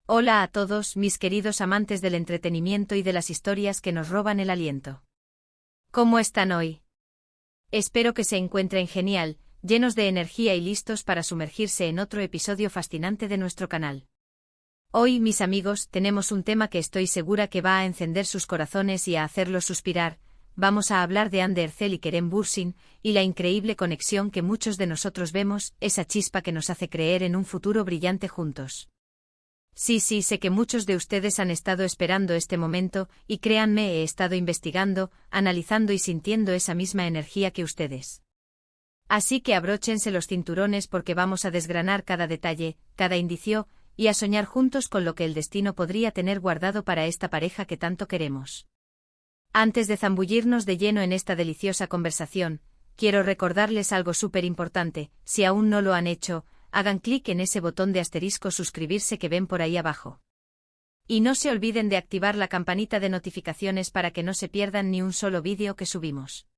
Hola a todos, mis queridos amantes del entretenimiento y de las historias que nos roban el aliento. ¿Cómo están hoy? Espero que se encuentren genial, llenos de energía y listos para sumergirse en otro episodio fascinante de nuestro canal. Hoy, mis amigos, tenemos un tema que estoy segura que va a encender sus corazones y a hacerlos suspirar. Vamos a hablar de Hande Erçel y Kerem Bürsin, y la increíble conexión que muchos de nosotros vemos, esa chispa que nos hace creer en un futuro brillante juntos. Sí, sé que muchos de ustedes han estado esperando este momento, y créanme, he estado investigando, analizando y sintiendo esa misma energía que ustedes. Así que abróchense los cinturones porque vamos a desgranar cada detalle, cada indicio, y a soñar juntos con lo que el destino podría tener guardado para esta pareja que tanto queremos. Antes de zambullirnos de lleno en esta deliciosa conversación, quiero recordarles algo súper importante. Si aún no lo han hecho, hagan clic en ese botón de asterisco suscribirse que ven por ahí abajo. Y no se olviden de activar la campanita de notificaciones para que no se pierdan ni un solo vídeo que subimos.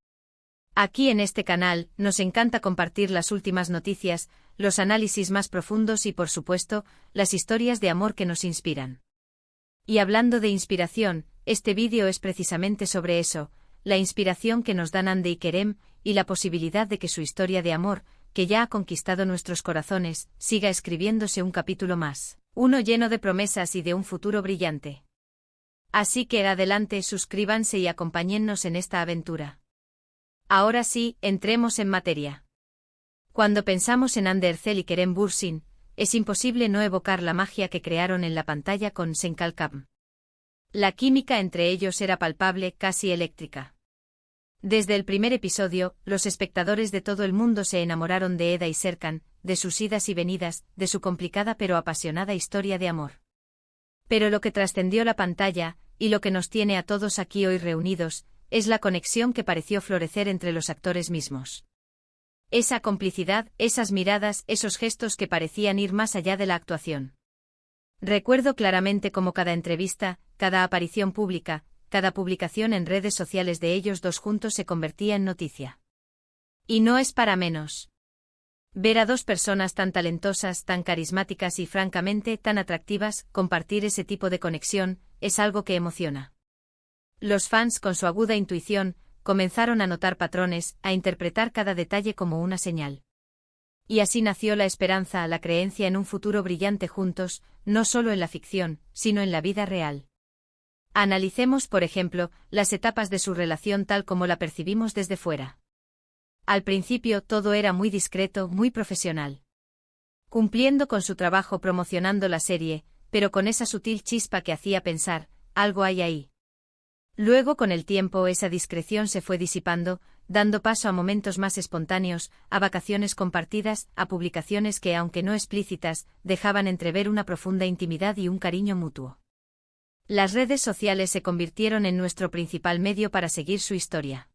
Aquí en este canal, nos encanta compartir las últimas noticias, los análisis más profundos y por supuesto, las historias de amor que nos inspiran. Y hablando de inspiración, este vídeo es precisamente sobre eso, la inspiración que nos dan Hande y Kerem, y la posibilidad de que su historia de amor, que ya ha conquistado nuestros corazones, siga escribiéndose un capítulo más, uno lleno de promesas y de un futuro brillante. Así que adelante, suscríbanse y acompáñennos en esta aventura. Ahora sí, entremos en materia. Cuando pensamos en Hande Erçel y Kerem Bürsin, es imposible no evocar la magia que crearon en la pantalla con Sen Kalkam. La química entre ellos era palpable, casi eléctrica. Desde el primer episodio, los espectadores de todo el mundo se enamoraron de Eda y Serkan, de sus idas y venidas, de su complicada pero apasionada historia de amor. Pero lo que trascendió la pantalla, y lo que nos tiene a todos aquí hoy reunidos, es la conexión que pareció florecer entre los actores mismos. Esa complicidad, esas miradas, esos gestos que parecían ir más allá de la actuación. Recuerdo claramente cómo cada entrevista, cada aparición pública, cada publicación en redes sociales de ellos dos juntos se convertía en noticia. Y no es para menos. Ver a dos personas tan talentosas, tan carismáticas y francamente tan atractivas, compartir ese tipo de conexión, es algo que emociona. Los fans, con su aguda intuición, comenzaron a notar patrones, a interpretar cada detalle como una señal. Y así nació la esperanza, la creencia en un futuro brillante juntos, no solo en la ficción, sino en la vida real. Analicemos, por ejemplo, las etapas de su relación tal como la percibimos desde fuera. Al principio todo era muy discreto, muy profesional. Cumpliendo con su trabajo promocionando la serie, pero con esa sutil chispa que hacía pensar, algo hay ahí. Luego con el tiempo esa discreción se fue disipando, dando paso a momentos más espontáneos, a vacaciones compartidas, a publicaciones que, aunque no explícitas, dejaban entrever una profunda intimidad y un cariño mutuo. Las redes sociales se convirtieron en nuestro principal medio para seguir su historia.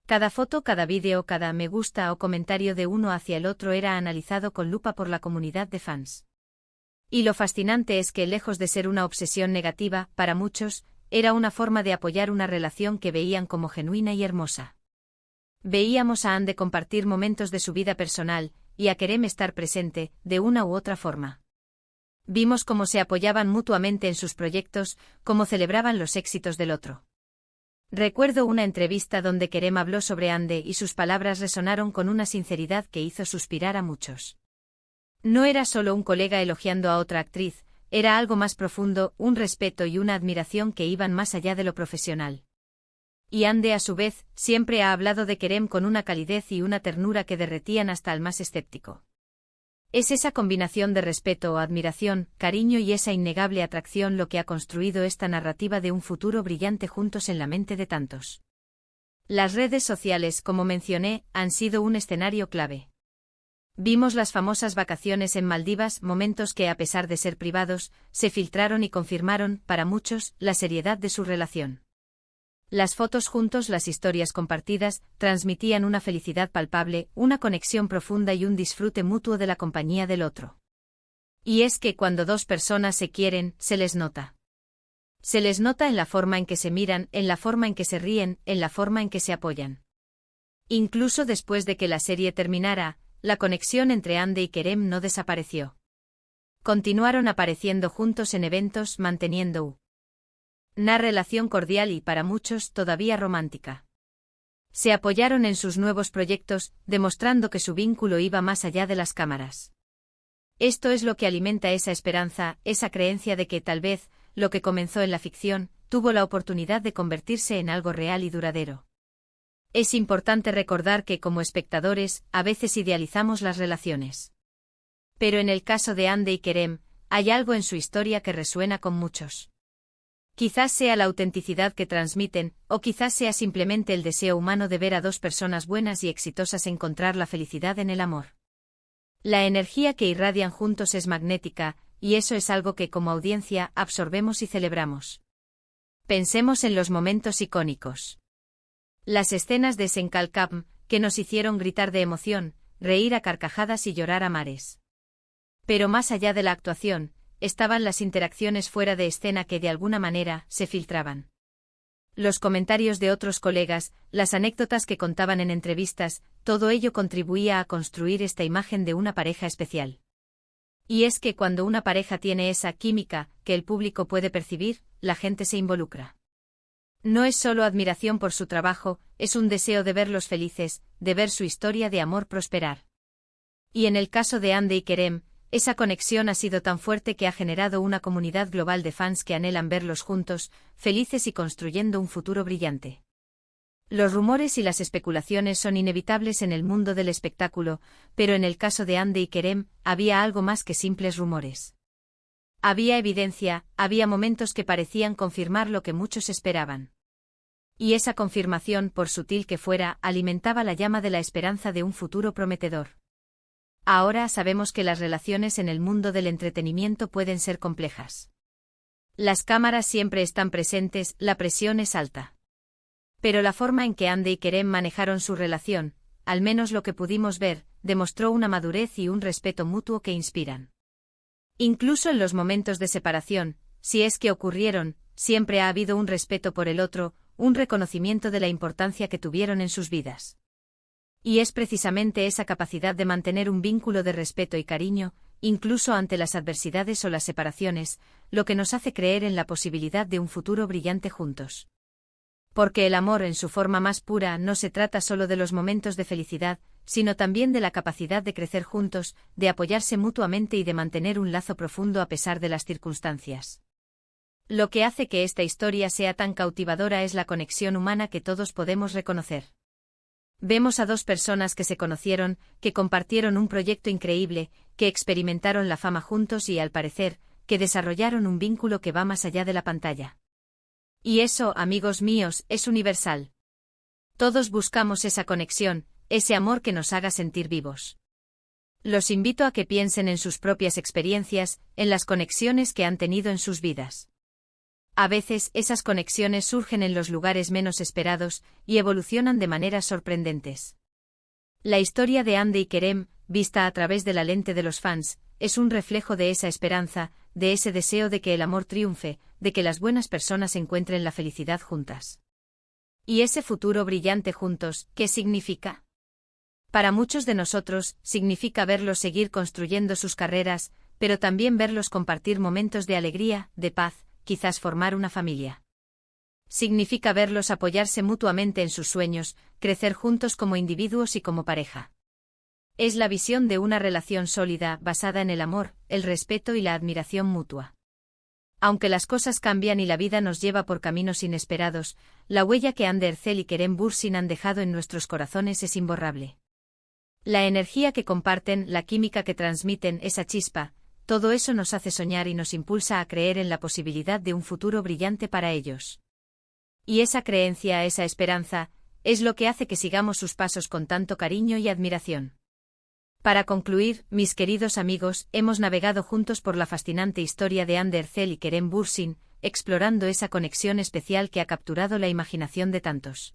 Cada foto, cada vídeo, cada me gusta o comentario de uno hacia el otro era analizado con lupa por la comunidad de fans. Y lo fascinante es que, lejos de ser una obsesión negativa, para muchos, era una forma de apoyar una relación que veían como genuina y hermosa. Veíamos a Hande compartir momentos de su vida personal, y a Kerem estar presente, de una u otra forma. Vimos cómo se apoyaban mutuamente en sus proyectos, cómo celebraban los éxitos del otro. Recuerdo una entrevista donde Kerem habló sobre Hande y sus palabras resonaron con una sinceridad que hizo suspirar a muchos. No era solo un colega elogiando a otra actriz, era algo más profundo, un respeto y una admiración que iban más allá de lo profesional. Y Hande, a su vez, siempre ha hablado de Kerem con una calidez y una ternura que derretían hasta al más escéptico. Es esa combinación de respeto, admiración, cariño y esa innegable atracción lo que ha construido esta narrativa de un futuro brillante juntos en la mente de tantos. Las redes sociales, como mencioné, han sido un escenario clave. Vimos las famosas vacaciones en Maldivas, momentos que, a pesar de ser privados, se filtraron y confirmaron, para muchos, la seriedad de su relación. Las fotos juntos, las historias compartidas, transmitían una felicidad palpable, una conexión profunda y un disfrute mutuo de la compañía del otro. Y es que cuando dos personas se quieren, se les nota. Se les nota en la forma en que se miran, en la forma en que se ríen, en la forma en que se apoyan. Incluso después de que la serie terminara, la conexión entre Hande y Kerem no desapareció. Continuaron apareciendo juntos en eventos, manteniendo una relación cordial y, para muchos, todavía romántica. Se apoyaron en sus nuevos proyectos, demostrando que su vínculo iba más allá de las cámaras. Esto es lo que alimenta esa esperanza, esa creencia de que, tal vez, lo que comenzó en la ficción, tuvo la oportunidad de convertirse en algo real y duradero. Es importante recordar que, como espectadores, a veces idealizamos las relaciones. Pero en el caso de Hande y Kerem, hay algo en su historia que resuena con muchos. Quizás sea la autenticidad que transmiten, o quizás sea simplemente el deseo humano de ver a dos personas buenas y exitosas encontrar la felicidad en el amor. La energía que irradian juntos es magnética, y eso es algo que como audiencia absorbemos y celebramos. Pensemos en los momentos icónicos. Las escenas de Senkalkam, que nos hicieron gritar de emoción, reír a carcajadas y llorar a mares. Pero más allá de la actuación, estaban las interacciones fuera de escena que de alguna manera se filtraban. Los comentarios de otros colegas, las anécdotas que contaban en entrevistas, todo ello contribuía a construir esta imagen de una pareja especial. Y es que cuando una pareja tiene esa química que el público puede percibir, la gente se involucra. No es solo admiración por su trabajo, es un deseo de verlos felices, de ver su historia de amor prosperar. Y en el caso de Hande y Kerem, esa conexión ha sido tan fuerte que ha generado una comunidad global de fans que anhelan verlos juntos, felices y construyendo un futuro brillante. Los rumores y las especulaciones son inevitables en el mundo del espectáculo, pero en el caso de Hande y Kerem, había algo más que simples rumores. Había evidencia, había momentos que parecían confirmar lo que muchos esperaban. Y esa confirmación, por sutil que fuera, alimentaba la llama de la esperanza de un futuro prometedor. Ahora sabemos que las relaciones en el mundo del entretenimiento pueden ser complejas. Las cámaras siempre están presentes, la presión es alta. Pero la forma en que Hande y Kerem manejaron su relación, al menos lo que pudimos ver, demostró una madurez y un respeto mutuo que inspiran. Incluso en los momentos de separación, si es que ocurrieron, siempre ha habido un respeto por el otro, un reconocimiento de la importancia que tuvieron en sus vidas. Y es precisamente esa capacidad de mantener un vínculo de respeto y cariño, incluso ante las adversidades o las separaciones, lo que nos hace creer en la posibilidad de un futuro brillante juntos. Porque el amor en su forma más pura no se trata solo de los momentos de felicidad, sino también de la capacidad de crecer juntos, de apoyarse mutuamente y de mantener un lazo profundo a pesar de las circunstancias. Lo que hace que esta historia sea tan cautivadora es la conexión humana que todos podemos reconocer. Vemos a dos personas que se conocieron, que compartieron un proyecto increíble, que experimentaron la fama juntos y, al parecer, que desarrollaron un vínculo que va más allá de la pantalla. Y eso, amigos míos, es universal. Todos buscamos esa conexión, ese amor que nos haga sentir vivos. Los invito a que piensen en sus propias experiencias, en las conexiones que han tenido en sus vidas. A veces, esas conexiones surgen en los lugares menos esperados, y evolucionan de maneras sorprendentes. La historia de Hande y Kerem, vista a través de la lente de los fans, es un reflejo de esa esperanza, de ese deseo de que el amor triunfe, de que las buenas personas encuentren la felicidad juntas. ¿Y ese futuro brillante juntos, qué significa? Para muchos de nosotros, significa verlos seguir construyendo sus carreras, pero también verlos compartir momentos de alegría, de paz, quizás formar una familia. Significa verlos apoyarse mutuamente en sus sueños, crecer juntos como individuos y como pareja. Es la visión de una relación sólida, basada en el amor, el respeto y la admiración mutua. Aunque las cosas cambian y la vida nos lleva por caminos inesperados, la huella que Hande Erçel y Kerem Bürsin han dejado en nuestros corazones es imborrable. La energía que comparten, la química que transmiten, esa chispa, todo eso nos hace soñar y nos impulsa a creer en la posibilidad de un futuro brillante para ellos. Y esa creencia, esa esperanza, es lo que hace que sigamos sus pasos con tanto cariño y admiración. Para concluir, mis queridos amigos, hemos navegado juntos por la fascinante historia de Hande Erçel y Kerem Bürsin, explorando esa conexión especial que ha capturado la imaginación de tantos.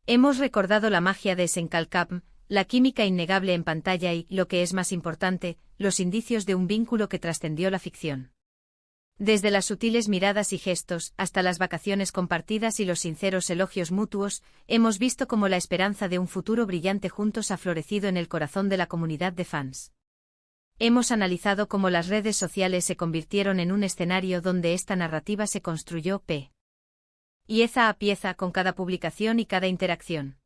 Hemos recordado la magia de Senkalkam, la química innegable en pantalla y, lo que es más importante, los indicios de un vínculo que trascendió la ficción. Desde las sutiles miradas y gestos, hasta las vacaciones compartidas y los sinceros elogios mutuos, hemos visto cómo la esperanza de un futuro brillante juntos ha florecido en el corazón de la comunidad de fans. Hemos analizado cómo las redes sociales se convirtieron en un escenario donde esta narrativa se construyó pieza a pieza con cada publicación y cada interacción.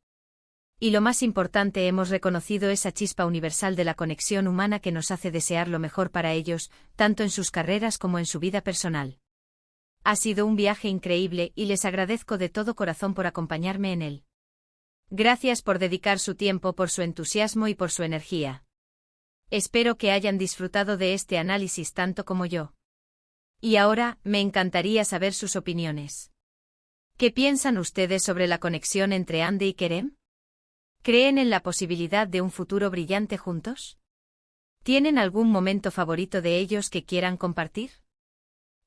Y lo más importante, hemos reconocido esa chispa universal de la conexión humana que nos hace desear lo mejor para ellos, tanto en sus carreras como en su vida personal. Ha sido un viaje increíble y les agradezco de todo corazón por acompañarme en él. Gracias por dedicar su tiempo, por su entusiasmo y por su energía. Espero que hayan disfrutado de este análisis tanto como yo. Y ahora, me encantaría saber sus opiniones. ¿Qué piensan ustedes sobre la conexión entre Andy y Kerem? ¿Creen en la posibilidad de un futuro brillante juntos? ¿Tienen algún momento favorito de ellos que quieran compartir?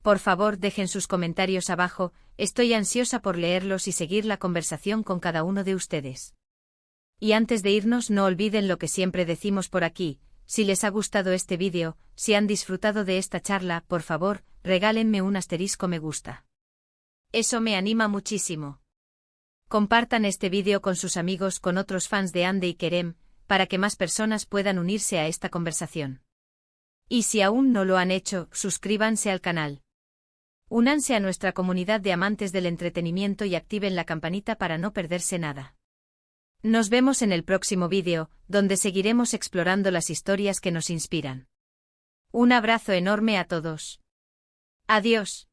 Por favor, dejen sus comentarios abajo, estoy ansiosa por leerlos y seguir la conversación con cada uno de ustedes. Y antes de irnos, no olviden lo que siempre decimos por aquí: si les ha gustado este vídeo, si han disfrutado de esta charla, por favor, regálenme un asterisco me gusta. Eso me anima muchísimo. Compartan este vídeo con sus amigos, con otros fans de Andy y Kerem, para que más personas puedan unirse a esta conversación. Y si aún no lo han hecho, suscríbanse al canal. Únanse a nuestra comunidad de amantes del entretenimiento y activen la campanita para no perderse nada. Nos vemos en el próximo vídeo, donde seguiremos explorando las historias que nos inspiran. Un abrazo enorme a todos. Adiós.